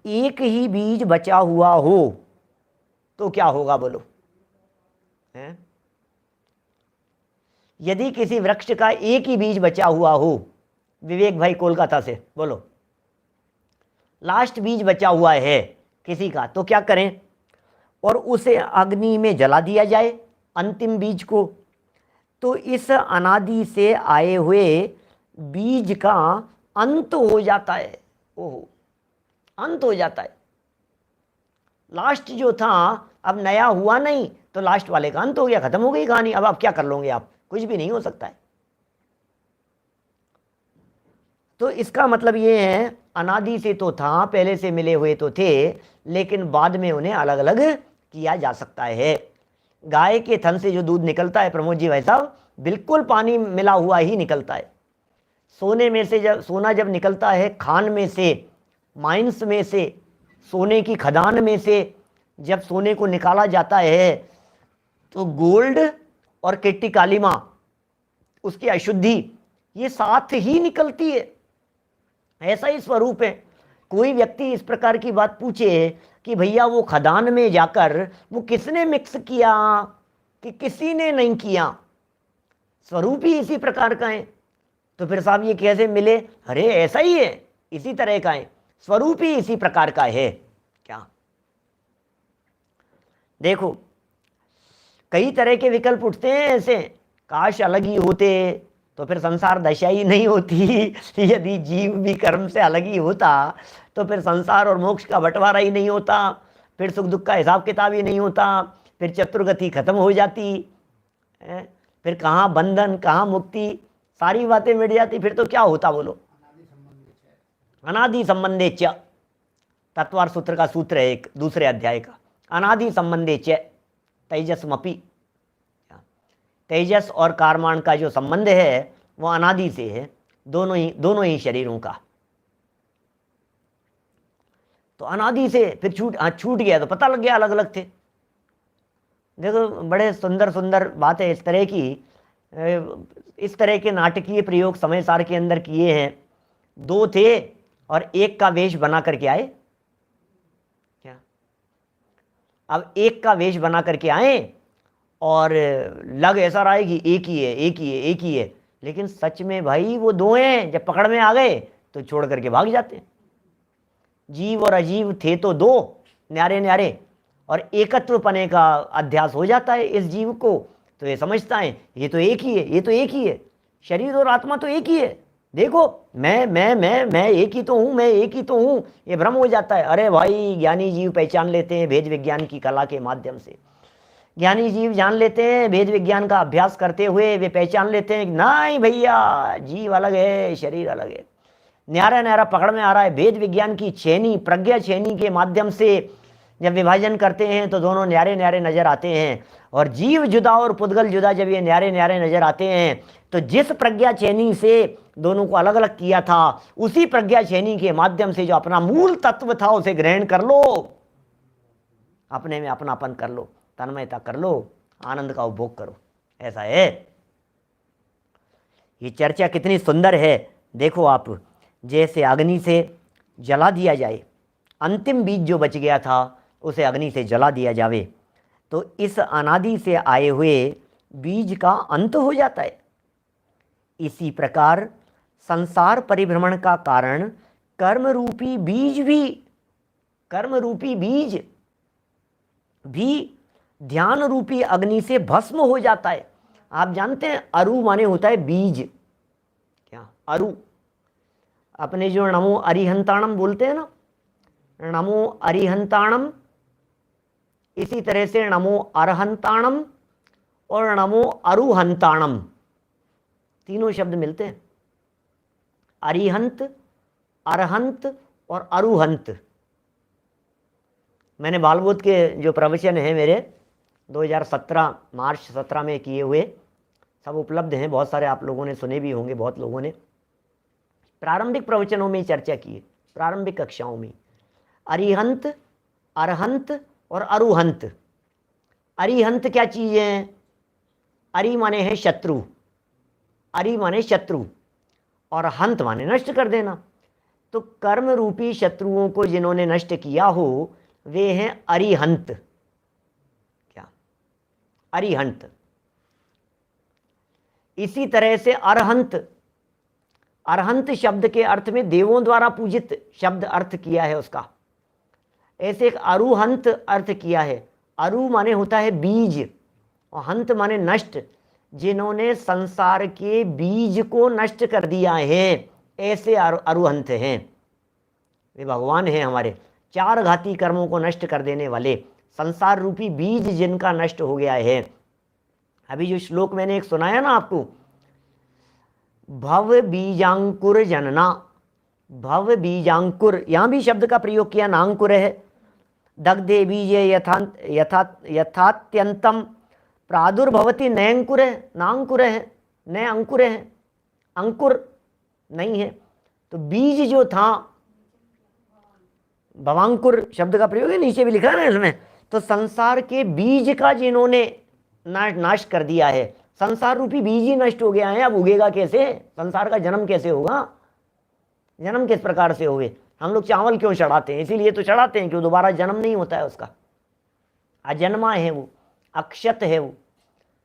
एक ही बीज बचा हुआ हो तो क्या होगा बोलो? हैं? यदि किसी वृक्ष का एक ही बीज बचा हुआ हो, विवेक भाई कोलकाता से बोलो, लास्ट बीज बचा हुआ है किसी का, तो क्या करें? और उसे अग्नि में जला दिया जाए, अंतिम बीज को। तो इस अनादि से आए हुए बीज का अंत हो जाता है। ओहो, अंत हो जाता है। लास्ट जो था अब नया हुआ नहीं, तो लास्ट वाले का अंत हो गया, खत्म हो गई कहानी। अब आप क्या कर लोगे, आप कुछ भी नहीं हो सकता है। तो इसका मतलब ये है, अनादि से तो था, पहले से मिले हुए तो थे, लेकिन बाद में उन्हें अलग अलग किया जा सकता है। गाय के थन से जो दूध निकलता है प्रमोद जी भाई साहब, बिल्कुल पानी मिला हुआ ही निकलता है। सोने में से जब सोना जब निकलता है खान में से, माइंस में से, सोने की खदान में से जब सोने को निकाला जाता है, तो गोल्ड और किट्टी कालीमा, उसकी अशुद्धि, ये साथ ही निकलती है। ऐसा ही स्वरूप है। कोई व्यक्ति इस प्रकार की बात पूछे कि भैया वो खदान में जाकर वो किसने मिक्स किया, कि किसी ने नहीं किया, स्वरूप ही इसी प्रकार का है, तो फिर साहब ये कैसे मिले? अरे ऐसा ही है, इसी तरह का है, स्वरूप ही इसी प्रकार का है। क्या देखो, कई तरह के विकल्प उठते हैं ऐसे, काश अलग ही होते तो फिर संसार दशा ही नहीं होती। यदि जीव भी कर्म से अलग ही होता तो फिर संसार और मोक्ष का बंटवारा ही नहीं होता, फिर सुख दुख का हिसाब किताब ही नहीं होता, फिर चतुर्गति खत्म हो जाती, फिर कहाँ बंधन कहाँ मुक्ति, सारी बातें मिट जाती। फिर तो क्या होता बोलो? अनादि संबंधे च, तत्वार सूत्र का सूत्र है एक दूसरे अध्याय का, अनादि संबंधे च तेजस्मपि। तेजस और कारमान का जो संबंध है वो अनादि से है, दोनों ही शरीरों का। तो अनादि से फिर छूट गया तो पता लग गया अलग अलग थे। देखो बड़े सुंदर सुंदर बातें इस तरह की, इस तरह के नाटकीय प्रयोग समय सार के अंदर किए हैं। दो थे और एक का वेश बना करके आए। क्या? अब एक का वेश बना करके आए और लग ऐसा रहा है कि एक ही है, एक ही है, एक ही है, लेकिन सच में भाई वो दो हैं। जब पकड़ में आ गए तो छोड़ करके भाग जाते हैं। जीव और अजीव थे तो दो न्यारे न्यारे, और एकत्व पने का अध्यास हो जाता है इस जीव को, तो ये समझता है ये तो एक ही है, ये तो एक ही है, शरीर और आत्मा तो एक ही है। देखो मैं एक ही तो हूँ, मैं एक ही तो हूँ, ये भ्रम हो जाता है। अरे भाई ज्ञानी जीव पहचान लेते हैं भेद विज्ञान की कला के माध्यम से। ज्ञानी जीव जान लेते हैं, भेद विज्ञान का अभ्यास करते हुए वे पहचान लेते हैं, नहीं भैया जीव अलग है, शरीर अलग है। न्यारा न्यारा पकड़ में आ रहा है। भेद विज्ञान की छेनी, प्रज्ञा छेनी के माध्यम से जब विभाजन करते हैं तो दोनों न्यारे न्यारे नजर आते हैं, और जीव जुदा और पुद्गल जुदा जब ये न्यारे न्यारे नजर आते हैं, तो जिस प्रज्ञा छेनी से दोनों को अलग अलग किया था, उसी प्रज्ञा छेनी के माध्यम से जो अपना मूल तत्व था उसे ग्रहण कर लो, अपने में अपनापन कर लो, तन्मयता कर लो, आनंद का उपभोग करो। ऐसा है। ये चर्चा कितनी सुंदर है। देखो आप, जैसे अग्नि से जला दिया जाए, अंतिम बीज जो बच गया था उसे अग्नि से जला दिया जावे, तो इस अनादि से आए हुए बीज का अंत हो जाता है। इसी प्रकार संसार परिभ्रमण का कारण कर्म रूपी बीज भी ध्यान रूपी अग्नि से भस्म हो जाता है। आप जानते हैं अरु माने होता है बीज। क्या? अरु। अपने जो नमो अरिहंताणम बोलते हैं ना, नमो अरिहंताणम, इसी तरह से नमो अरहंताणम और नमो अरुहंताणम, तीनों शब्द मिलते हैं। अरिहंत, अरहंत और अरुहंत। मैंने बालबोध के जो प्रवचन हैं मेरे 2017 मार्च 17 में किए हुए, सब उपलब्ध हैं, बहुत सारे आप लोगों ने सुने भी होंगे, बहुत लोगों ने। प्रारंभिक प्रवचनों में चर्चा की है, प्रारंभिक कक्षाओं में। अरिहंत, अरहंत और अरुहंत। अरिहंत क्या चीज़ है? अरि माने है शत्रु, अरि माने शत्रु, और हंत माने नष्ट कर देना। तो कर्म रूपी शत्रुओं को जिन्होंने नष्ट किया हो वे हैं अरिहंत। क्या? अरिहंत। इसी तरह से अरहंत, अरहंत शब्द के अर्थ में देवों द्वारा पूजित शब्द अर्थ किया है उसका। ऐसे एक अरुहंत अर्थ किया है। अरु माने होता है बीज और हंत माने नष्ट। जिन्होंने संसार के बीज को नष्ट कर दिया है, ऐसे अरुहंत हैं। वे भगवान हैं हमारे, चार घाती कर्मों को नष्ट कर देने वाले, संसार रूपी बीज जिनका नष्ट हो गया है। अभी जो श्लोक मैंने एक सुनाया ना आपको, भव बीजांकुर जनना, भव बीजांकुर, यहां भी शब्द का प्रयोग किया, नांकुर है। दग्धे बीजे यथात्यंतम प्रादुर्भवती नयंकुर है, नांकुर है, नय अंकुर है, अंकुर नहीं है। तो बीज जो था, भवांकुर शब्द का प्रयोग है, नीचे भी लिखा है ना इसमें। तो संसार के बीज का जिन्होंने नाश कर दिया है, संसार रूपी बीज ही नष्ट हो गया है, अब उगेगा कैसे? संसार का जन्म कैसे होगा? जन्म किस प्रकार से होवे? हम लोग चावल क्यों चढ़ाते हैं? इसीलिए तो चढ़ाते हैं कि दोबारा जन्म नहीं होता है उसका। अजन्मा है वो, अक्षत है वो,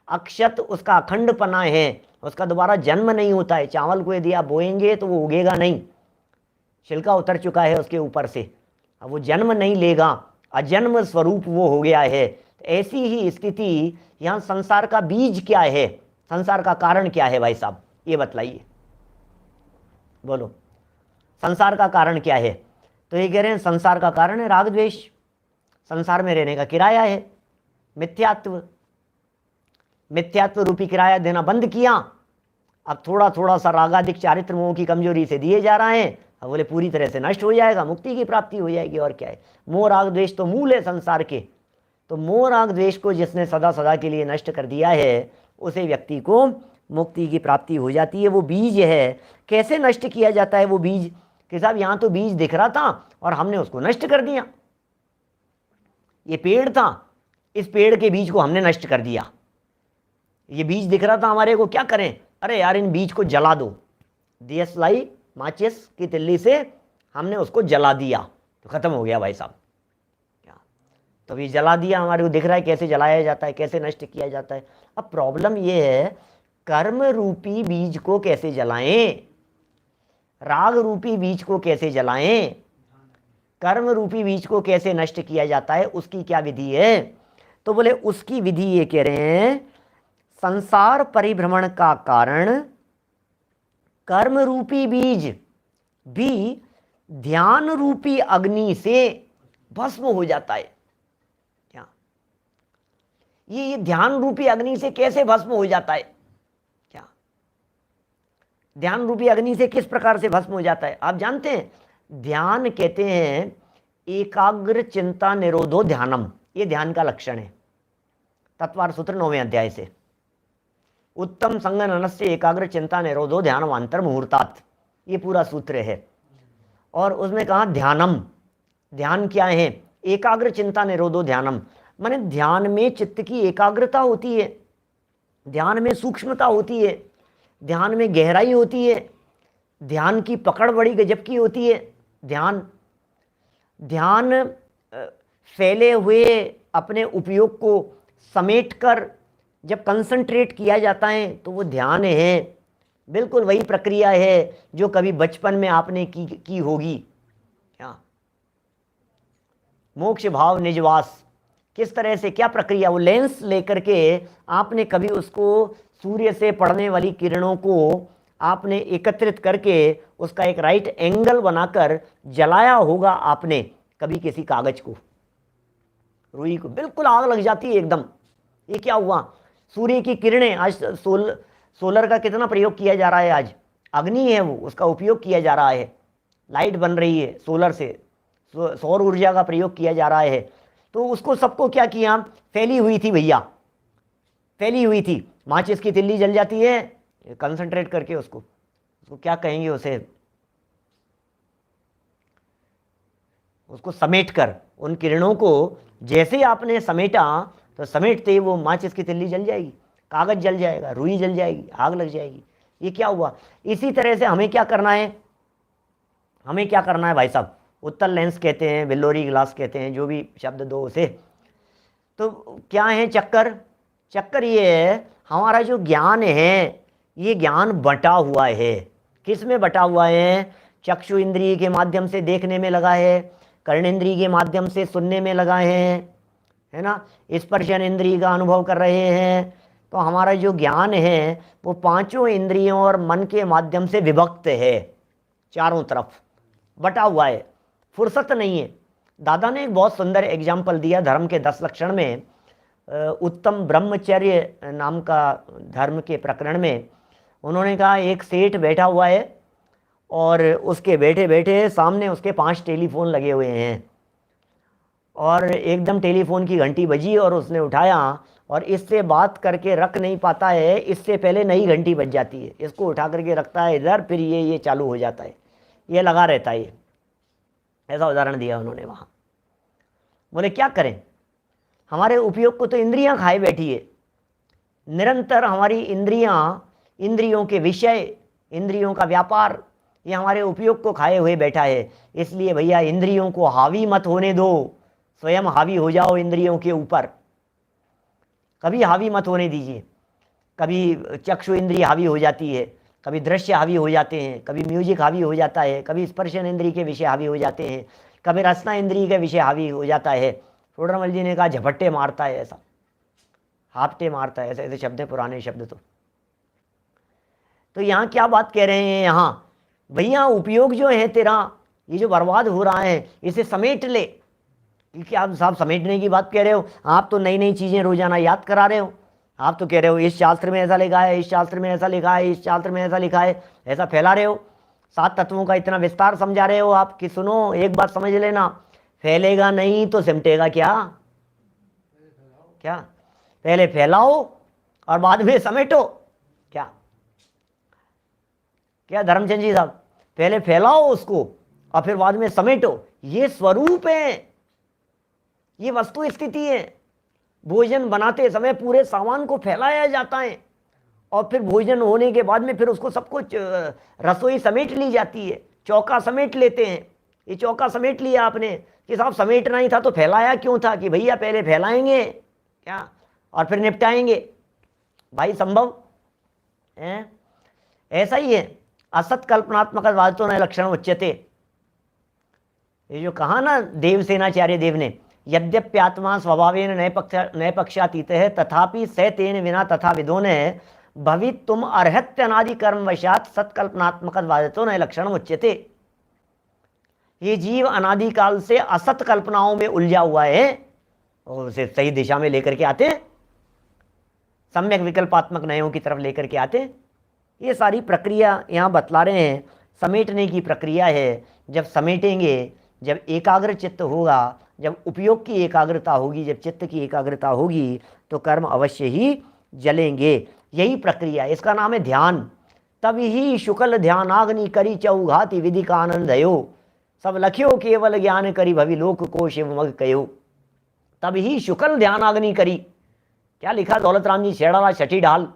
अक्षत उसका अखंडपना है, उसका दोबारा जन्म नहीं होता है। चावल को यदि आप बोएंगे तो वो उगेगा नहीं, छिलका उतर चुका है उसके ऊपर से, अब वो जन्म नहीं लेगा, अजन्म स्वरूप वो हो गया है। ऐसी ही स्थिति यहाँ संसार का बीज क्या है, संसार का कारण क्या है भाई साहब, ये बतलाइए, बोलो संसार का कारण क्या है? तो ये कह रहे हैं संसार का कारण है राग द्वेष, संसार में रहने का किराया है मिथ्यात्व, मिथ्यात्व रूपी किराया देना बंद किया, अब थोड़ा थोड़ा सा रागाधिक चारित्र मोह की कमजोरी से दिए जा रहे हैं, अब बोले पूरी तरह से नष्ट हो जाएगा, मुक्ति की प्राप्ति हो जाएगी, और क्या है? मोह राग द्वेष तो मूल है संसार के। तो मोह राग द्वेष को जिसने सदा सदा के लिए नष्ट कर दिया है, उसे व्यक्ति को मुक्ति की प्राप्ति हो जाती है। वो बीज है, कैसे नष्ट किया जाता है वो बीज? कि साहब यहाँ तो बीज दिख रहा था और हमने उसको नष्ट कर दिया। ये पेड़ था, इस पेड़ के बीज को हमने नष्ट कर दिया। ये बीज दिख रहा था हमारे को, क्या करें? अरे यार इन बीज को जला दो, दियसलाई माचिस की तिल्ली से हमने उसको जला दिया तो खत्म हो गया भाई साहब। क्या तो ये जला दिया, हमारे को दिख रहा है कैसे जलाया जाता है, कैसे नष्ट किया जाता है। अब प्रॉब्लम ये है, कर्म रूपी बीज को कैसे जलाएं, राग रूपी बीज को कैसे जलाएं, कर्म रूपी बीज को कैसे नष्ट किया जाता है, उसकी क्या विधि है? तो बोले उसकी विधि ये कह रहे हैं, संसार परिभ्रमण का कारण कर्म रूपी बीज भी ध्यान रूपी अग्नि से भस्म हो जाता है। क्या ये ध्यान रूपी अग्नि से कैसे भस्म हो जाता है? क्या ध्यान रूपी अग्नि से किस प्रकार से भस्म हो जाता है? आप जानते हैं, ध्यान कहते हैं एकाग्र चिंता निरोधो ध्यानम, ये ध्यान का लक्षण है। तत्वार सूत्र 9वें अध्याय से, उत्तम संगननस्य एकाग्र चिंता निरोधो ध्यानम अंतर मुहूर्तात्, ये पूरा सूत्र है। और उसमें कहा ध्यानम, ध्यान क्या है? एकाग्र चिंता निरोधो ध्यानम, माने ध्यान में चित्त की एकाग्रता होती है, ध्यान में सूक्ष्मता होती है, ध्यान में गहराई होती है, ध्यान की पकड़ बड़ी गजब की होती है। ध्यान फैले हुए अपने उपयोग को समेटकर जब कंसंट्रेट किया जाता है तो वो ध्यान है। बिल्कुल वही प्रक्रिया है जो कभी बचपन में आपने की होगी। क्या मोक्ष भाव निजवास, किस तरह से, क्या प्रक्रिया? वो लेंस लेकर के आपने कभी उसको सूर्य से पड़ने वाली किरणों को आपने एकत्रित करके उसका एक राइट एंगल बनाकर जलाया होगा आपने कभी किसी कागज को, रुई को, बिल्कुल आग लग जाती है एकदम। ये क्या हुआ? सूर्य की किरणें, आज सोलर का कितना प्रयोग किया जा रहा है, आज अग्नि है वो, उसका उपयोग किया जा रहा है, लाइट बन रही है सोलर से, सौर ऊर्जा का प्रयोग किया जा रहा है। तो उसको सबको क्या किया? फैली हुई थी भैया, फैली हुई थी, माचिस की तिल्ली जल जाती है कंसंट्रेट करके, उसको क्या कहेंगे, उसको समेट कर, उन किरणों को जैसे आपने समेटा तो समेटते ही वो माचिस की तिल्ली जल जाएगी, कागज जल जाएगा, रुई जल जाएगी, आग लग जाएगी। ये क्या हुआ? इसी तरह से हमें क्या करना है, हमें क्या करना है भाई साहब? उत्तल लेंस कहते हैं, बिल्लोरी ग्लास कहते हैं, जो भी शब्द दो उसे। तो क्या है चक्कर? चक्कर ये है, हमारा जो ज्ञान है ये ज्ञान बटा हुआ है। किस में बटा हुआ है? चक्षु इंद्रिय के माध्यम से देखने में लगा है, कर्णेंद्रिय के माध्यम से सुनने में लगा है ना, स्पर्शन इंद्रिय का अनुभव कर रहे हैं, तो हमारा जो ज्ञान है वो पांचों इंद्रियों और मन के माध्यम से विभक्त है, चारों तरफ बटा हुआ है, फुर्सत नहीं है। दादा ने एक बहुत सुंदर एग्जाम्पल दिया धर्म के 10 लक्षण में, उत्तम ब्रह्मचर्य नाम का धर्म के प्रकरण में। उन्होंने कहा एक सेठ बैठा हुआ है और उसके बैठे बैठे सामने उसके 5 टेलीफोन लगे हुए हैं, और एकदम टेलीफोन की घंटी बजी और उसने उठाया, और इससे बात करके रख नहीं पाता है, इससे पहले नई घंटी बज जाती है, इसको उठा करके रखता है इधर, फिर ये चालू हो जाता है, ये लगा रहता है। ऐसा उदाहरण दिया उन्होंने वहाँ। बोले क्या करें, हमारे उपयोग को तो इंद्रियां खाए बैठी है, निरंतर हमारी इंद्रियां, इंद्रियों के विषय, इंद्रियों का व्यापार, ये हमारे उपयोग को खाए हुए बैठा है। इसलिए भैया इंद्रियों को हावी मत होने दो, स्वयं हावी हो जाओ इंद्रियों के ऊपर, कभी हावी मत होने दीजिए। कभी चक्षु इंद्रिय हावी हो जाती है, कभी दृश्य हावी हो जाते हैं, कभी म्यूजिक हावी हो जाता है, कभी स्पर्शन इंद्रिय के विषय हावी हो जाते हैं, कभी रसना इंद्रिय के विषय हावी हो जाता है। टोडरमल जी ने कहा झपट्टे मारता है, ऐसा हापटे मारता है, ऐसे ऐसे शब्द हैं, पुराने शब्द। तो यहाँ क्या बात कह रहे हैं, यहाँ भैया उपयोग जो है तेरा, ये जो बर्बाद हो रहा है, इसे समेट ले। क्योंकि आप साहब समेटने की बात कह रहे हो, आप तो नई नई चीज़ें रोजाना याद करा रहे हो। आप तो कह रहे हो इस शास्त्र में ऐसा लिखा है, इस शास्त्र में ऐसा लिखा है, इस शास्त्र में ऐसा लिखा है, ऐसा फैला रहे हो। 7 तत्वों का इतना विस्तार समझा रहे हो आप कि सुनो एक बात समझ लेना, फैलेगा नहीं तो सिमटेगा क्या? क्या पहले फैलाओ और बाद में समेटो? क्या क्या धर्मचंद जी साहब, पहले फैलाओ उसको और फिर बाद में समेटो। ये स्वरूप है, ये वस्तु स्थिति है। भोजन बनाते समय पूरे सामान को फैलाया जाता है और फिर भोजन होने के बाद में फिर उसको सब कुछ रसोई समेट ली जाती है, चौका समेट लेते हैं। ये चौका समेट लिया आपने कि साहब समेटना ही था तो फैलाया क्यों था, कि भैया पहले फैलाएंगे क्या और फिर निपटाएंगे। भाई संभव है? ऐसा ही है। असत कल्पनात्मक वादतो न लक्षण उच्यते, ये जो कहा ना देवसेनाचार्य देव ने, यद्यप्यात्मा स्वभावेन नए पक्षातीत है तथापि स तेन विना तथा विदो ने भवित तुम अर्हत्यनादि कर्म वशात सत्कल्पनात्मक वादतो न लक्षण उच्यते। ये जीव अनादिकाल से असत कल्पनाओं में उलझा हुआ है और उसे सही दिशा में लेकर के आते हैं, सम्यक विकल्पात्मक नयों की तरफ लेकर के आते हैं। ये सारी प्रक्रिया यहाँ बतला रहे हैं, समेटने की प्रक्रिया है। जब समेटेंगे, जब एकाग्र चित्त होगा, जब उपयोग की एकाग्रता होगी, जब चित्त की एकाग्रता होगी तो कर्म अवश्य ही जलेंगे। यही प्रक्रिया, इसका नाम है ध्यान। तब ही शुक्ल ध्यानाग्नि करी चौघाति विधि का आनंद हयो, सब लख्यो केवल ज्ञान करी भवि लोक को शिव मग कयो। तब ही शुक्ल ध्यानाग्नि करी, क्या लिखा दौलत राम जी छेड़ावा छठी ढाल,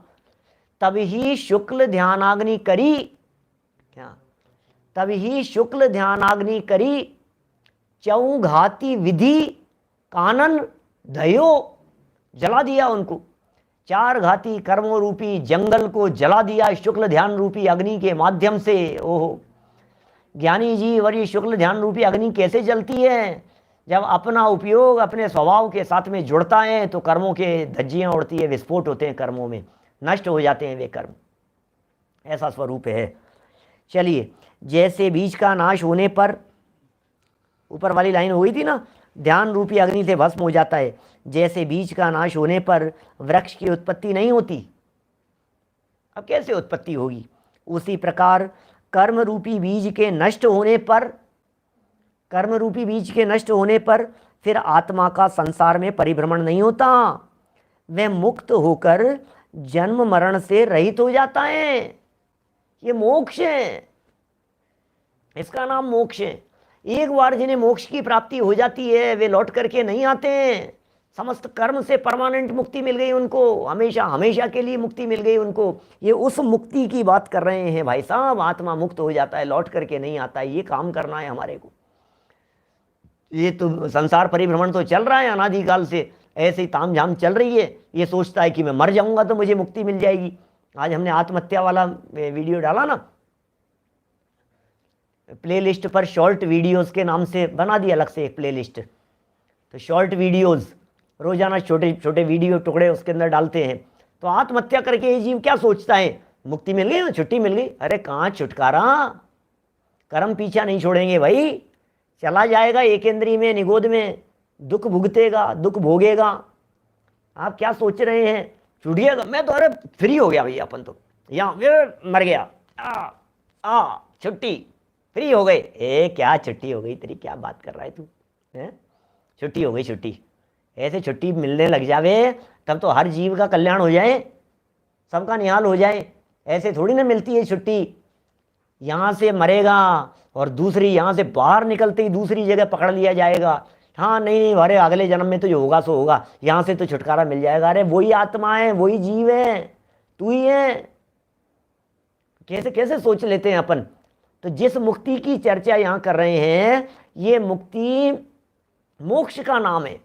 तब ही शुक्ल ध्यानाग्नि करी, क्या तब ही शुक्ल ध्यानाग्नि करी चौघाती विधि कानन दयो, जला दिया उनको। 4 घाती कर्मों रूपी जंगल को जला दिया शुक्ल ध्यान रूपी अग्नि के माध्यम से। ओहो ज्ञानी जी, और ये शुक्ल ध्यान रूपी अग्नि कैसे जलती है? जब अपना उपयोग अपने स्वभाव के साथ में जुड़ता है तो कर्मों के धज्जियाँ उड़ती है, विस्फोट होते हैं कर्मों में, नष्ट हो जाते हैं वे कर्म। ऐसा स्वरूप है। चलिए, जैसे बीज का नाश होने पर, ऊपर वाली लाइन हुई थी ना, ध्यान रूपी अग्नि से भस्म हो जाता है। जैसे बीज का नाश होने पर वृक्ष की उत्पत्ति नहीं होती, अब कैसे उत्पत्ति होगी? उसी प्रकार कर्म रूपी बीज के नष्ट होने पर, कर्म रूपी बीज के नष्ट होने पर फिर आत्मा का संसार में परिभ्रमण नहीं होता, वह मुक्त होकर जन्म मरण से रहित हो जाता है। ये मोक्ष है, इसका नाम मोक्ष है। एक बार जिन्हें मोक्ष की प्राप्ति हो जाती है वे लौट करके नहीं आते हैं। समस्त कर्म से परमानेंट मुक्ति मिल गई उनको, हमेशा हमेशा के लिए मुक्ति मिल गई उनको। ये उस मुक्ति की बात कर रहे हैं भाई साहब। आत्मा मुक्त हो जाता है, लौट करके नहीं आता है। ये काम करना है हमारे को। ये तो संसार परिभ्रमण तो चल रहा है अनादिकाल से, ऐसे ही तामझाम चल रही है। ये सोचता है कि मैं मर जाऊंगा तो मुझे मुक्ति मिल जाएगी। आज हमने आत्महत्या वाला वीडियो डाला ना, प्लेलिस्ट पर शॉर्ट वीडियोस के नाम से बना दिया अलग से एक प्लेलिस्ट। तो शॉर्ट वीडियोस रोजाना छोटे छोटे वीडियो टुकड़े उसके अंदर डालते हैं। तो आत्महत्या करके ये जीव क्या सोचता है, मुक्ति मिल गई ना, छुट्टी मिल गई। अरे कहाँ छुटकारा, कर्म पीछा नहीं छोड़ेंगे भाई, चला जाएगा एकेंद्री में, निगोद में, दुख भुगतेगा, दुख भोगेगा। आप क्या सोच रहे हैं छूटिएगा, मैं तो अरे फ्री हो गया भैया, अपन तो यहाँ फिर मर गया, छुट्टी, फ्री हो गए। ए क्या छुट्टी हो गई तेरी, क्या बात कर रहा है तू, है छुट्टी हो गई छुट्टी। ऐसे छुट्टी मिलने लग जावे तब तो हर जीव का कल्याण हो जाए, सबका निहाल हो जाए। ऐसे थोड़ी ना मिलती है छुट्टी, यहाँ से मरेगा और दूसरी यहाँ से बाहर निकलते ही दूसरी जगह पकड़ लिया जाएगा। हाँ नहीं नहीं, अरे अगले जन्म में तो जो होगा सो होगा, यहाँ से तो छुटकारा मिल जाएगा। अरे वही आत्मा है, वही जीव है, तू ही है। कैसे कैसे सोच लेते हैं अपन। तो जिस मुक्ति की चर्चा यहाँ कर रहे हैं, ये मुक्ति मोक्ष का नाम है,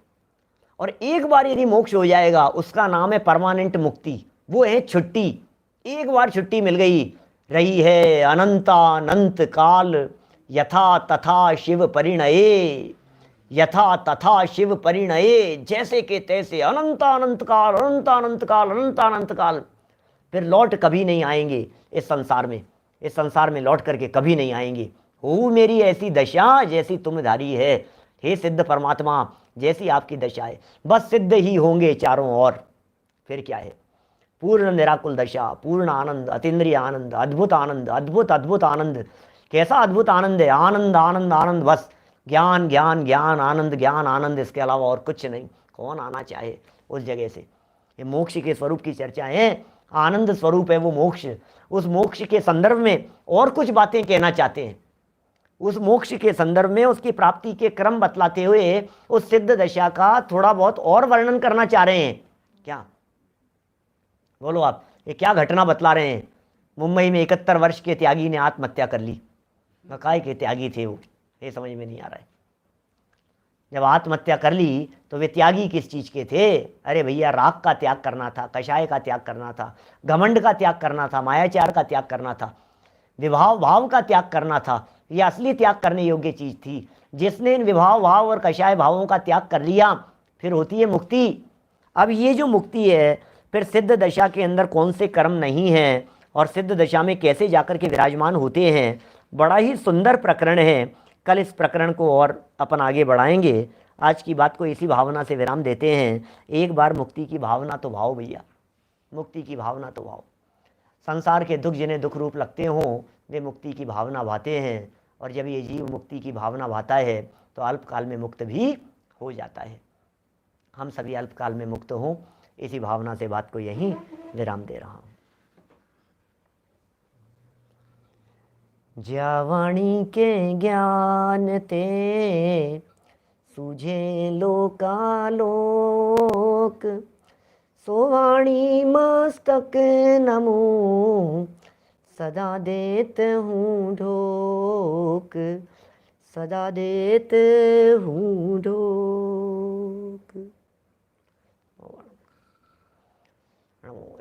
और एक बार यदि मोक्ष हो जाएगा उसका नाम है परमानेंट मुक्ति, वो है छुट्टी। एक बार छुट्टी मिल गई, रही है अनंतानंत काल, यथा तथा शिव परिणये, यथा तथा शिव परिणये, जैसे के तैसे अनंतानंत काल, अनंतानंत काल, अनंतानंत काल। फिर लौट कभी नहीं आएंगे इस संसार में, इस संसार में लौट करके कभी नहीं आएंगे। हो मेरी ऐसी दशा जैसी तुम धारी है, हे सिद्ध परमात्मा जैसी आपकी दशा है। बस सिद्ध ही होंगे चारों ओर, फिर क्या है, पूर्ण निराकुल दशा, पूर्ण आनंद, अतीन्द्रिय आनंद, अद्भुत आनंद, अद्भुत अद्भुत आनंद। कैसा अद्भुत आनंद है, आनंद आनंद आनंद, बस ज्ञान ज्ञान ज्ञान, आनंद ज्ञान आनंद, इसके अलावा और कुछ नहीं। कौन आना चाहे उस जगह से। ये मोक्ष के स्वरूप की चर्चा है, आनंद स्वरूप है वो मोक्ष। उस मोक्ष के संदर्भ में और कुछ बातें कहना चाहते हैं, उस मोक्ष के संदर्भ में उसकी प्राप्ति के क्रम बतलाते हुए उस सिद्ध दशा का थोड़ा बहुत और वर्णन करना चाह रहे हैं। क्या बोलो आप, ये क्या घटना बतला रहे हैं। मुंबई में 71 वर्ष के त्यागी ने आत्महत्या कर ली। काय के त्यागी थे वो, ये समझ में नहीं आ रहा है। जब आत्महत्या कर ली तो वे त्यागी किस चीज के थे। अरे भैया, राग का त्याग करना था, कषाय का त्याग करना था, घमंड का त्याग करना था, मायाचार का त्याग करना था, विभाव भाव का त्याग करना था। यह असली त्याग करने योग्य चीज थी। जिसने इन विभाव भाव और कषाय भावों का त्याग कर लिया, फिर होती है मुक्ति। अब ये जो मुक्ति है, फिर सिद्ध दशा के अंदर कौन से कर्म नहीं हैं और सिद्ध दशा में कैसे जाकर के विराजमान होते हैं, बड़ा ही सुंदर प्रकरण है। कल इस प्रकरण को और अपन आगे बढ़ाएंगे। आज की बात को इसी भावना से विराम देते हैं। एक बार मुक्ति की भावना तो भाव भैया, मुक्ति की भावना तो भाव। संसार के दुख जिन्हें दुख रूप लगते हों, वे मुक्ति की भावना भाते हैं, और जब ये जीव मुक्ति की भावना भाता है तो अल्पकाल में मुक्त भी हो जाता है। हम सभी अल्पकाल में मुक्त हों, इसी भावना से बात को यहीं विराम दे रहा हूँ। ज्यावाणी के ज्ञान ते सूझे लोकालोक, सोवाणी मस्तक नमो, सदा देत हूँ ढोक, सदा देत हूँ ढोक। नमो